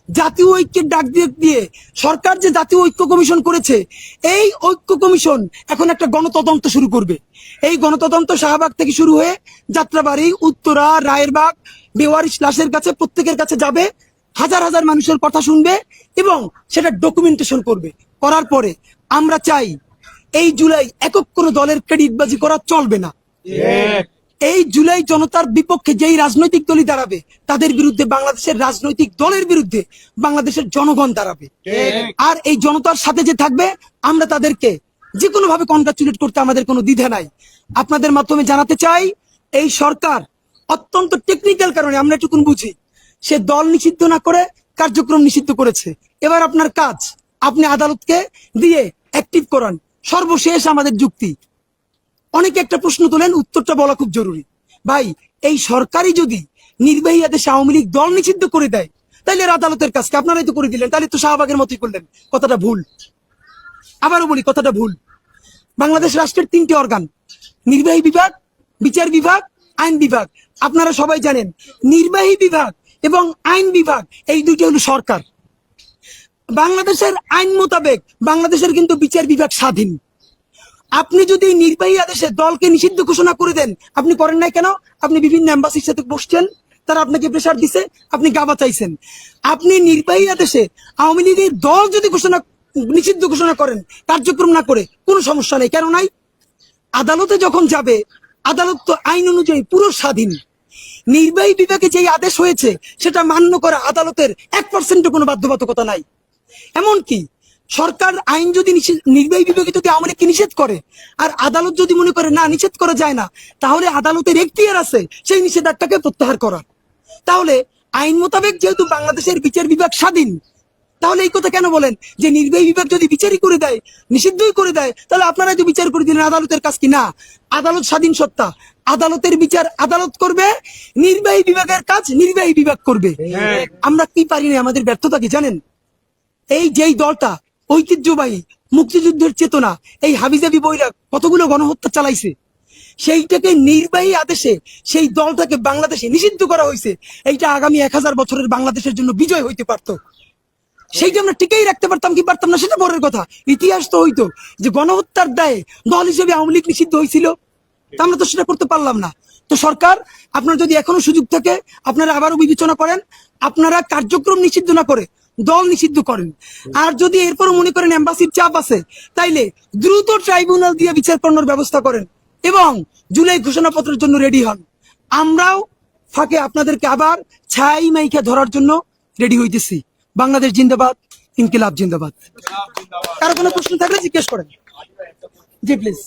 জাতীয় ঐক্যের ডাক দিয়ে সরকার যে জাতীয় ঐক্য কমিশন করেছে, এই ঐক্য কমিশন এখন একটা গণতদন্ত শুরু করবে। এই গণতদন্ত শাহবাগ থেকে শুরু হয়ে যাত্রাবাড়ি, উত্তরা, রায়েরবাগ, বেওয়ারিশ লাশের কাছে, প্রত্যেকের কাছে যাবে, হাজার হাজার মানুষের কথা শুনবে এবং সেটা ডকুমেন্টেশন করবে। করার পরে আমরা চাই এই জুলাই একক কোনো দলের ক্রেডিটবাজি করা চলবে না। এই জুলাই জনতার বিপক্ষে যেই রাজনৈতিক দলই দাঁড়াবে, তাদের বিরুদ্ধে বাংলাদেশের রাজনৈতিক দলের বিরুদ্ধে বাংলাদেশের জনগণ দাঁড়াবে। আর এই জনতার সাথে যে থাকবে, আমরা তাদেরকে যে কোনো ভাবে কনগ্রাচুলেট করতে আমাদের কোনো দ্বিধা নাই। আপনাদের মাধ্যমে জানাতে চাই, এই সরকার অত্যন্ত টেকনিক্যাল কারণে, আমরা এটুকুন বুঝি, সে দল নিষিদ্ধ না করে কার্যক্রম নিষিদ্ধ করেছে। এবার আপনার কাজ, আপনি আদালতকে দিয়ে অ্যাক্টিভ করান। সর্বশেষ আমাদের যুক্তি, অনেকে একটা প্রশ্ন তোলেন, উত্তরটা বলা খুব জরুরি। ভাই, এই সরকারই যদি নির্বাহী আদেশে আওয়ামী লীগ দল নিষিদ্ধ করে দেয়, তাইলে এর আদালতের কাজকে আপনারাই তো করে দিলেন, তাহলে তো শাহবাগের মতোই করলেন। কথাটা ভুল। আবারও বলি, কথাটা ভুল। বাংলাদেশ রাষ্ট্রের 3টি অর্গান, নির্বাহী বিভাগ, বিচার বিভাগ, আইন বিভাগ। আপনারা সবাই জানেন নির্বাহী বিভাগ এবং আইন বিভাগ এই দুইটি হলো সরকার। বাংলাদেশের আইন মোতাবেক বাংলাদেশের কিন্তু বিচার বিভাগ স্বাধীন। আপনি যদি নির্বাহী আদেশে দলকে নিষিদ্ধ ঘোষণা করে দেন, আপনি করেন নাই কেন? আপনি বিভিন্ন এম্বাসির সাথে বসছেন, তারা আপনাকে প্রেশার দিছে, আপনি গাবা চাইছেন। আপনি নির্বাহী আদেশে আওয়ামী লীগের দল যদি নিষিদ্ধ ঘোষণা করেন, কার্যক্রম না করে, কোনো সমস্যা নেই। কেন নাই? আদালতে যখন যাবে, আদালত তো আইন অনুযায়ী পুরো স্বাধীন। নির্বাহী বিভাগে যেই আদেশ হয়েছে সেটা মান্য করা আদালতের 1% কোনো বাধ্যবাধকতা নাই। এমনকি সরকার আইন যদি নির্বাহী বিভাগে যদি আওয়ামী লীগকে নিষেধ করে, আর আদালত যদি মনে করে না নিষেধ করা যায় না, তাহলে আদালতের এখতিয়ার আছে সেই নিষেধাজ্ঞাকে প্রত্যাহার করার। তাহলে আইন মোতাবেক যেহেতু বাংলাদেশের বিচার বিভাগ স্বাধীন, তাহলে এই কথা কেন বলেন যে নির্বাহী বিভাগ যদি বিচারই করে দেয়, নিষিদ্ধই করে দেয়, তাহলে আপনারা যে বিচার করে দিলেন, আদালতের কাজ কি? না, আদালত স্বাধীন সত্তা, আদালতের বিচার আদালত করবে, নির্বাহী বিভাগের কাজ নির্বাহী বিভাগ করবে। আমরা কি পারি না? আমাদের ব্যর্থতা কি জানেন? এই যেই দলটা ঐতিহ্যবাহী মুক্তিযুদ্ধের চেতনা, এই হাবিজাবি বইরা কতগুলো গণহত্যা চালাইছে, সেইটাকে নির্বাহী আদেশে সেই দলটাকে বাংলাদেশে নিষিদ্ধ করা হয়েছে। এইটা আগামী 1000 বছরের বাংলাদেশের জন্য বিজয় হইতে পারত। সেইটা আমরা টিকেই রাখতে পারতাম কি পারতাম না সেটা পরের কথা। ইতিহাস তো হইতো যে গণহত্যার দায়ে দল হিসেবে আওয়ামী লীগ নিষিদ্ধ হয়েছিল, তা আমরা তো সেটা করতে পারলাম না। তো সরকার, আপনার যদি এখনো সুযোগ থাকে, আপনারা আবারও বিবেচনা করেন, আপনারা কার্যক্রম নিষিদ্ধ না করে দল নিষিদ্ধ করেন। আর যদি এরপর মনে করেন এম্বাসির চাপ আছে, তাইলে দ্রুত ট্রাইব্যুনাল দিয়ে বিচার করানোর ব্যবস্থা করেন এবং জুলাই ঘোষণাপত্রের জন্য রেডি হন। আমরাও ফাঁকে আপনাদেরকে আবার ছাই মাইকে ধরার জন্য রেডি হইতেছি। বাংলাদেশ জিন্দাবাদ, ইনকিলাব জিন্দাবাদ। কারো কোনো প্রশ্ন থাকলে জিজ্ঞেস করেন। জি প্লিজ।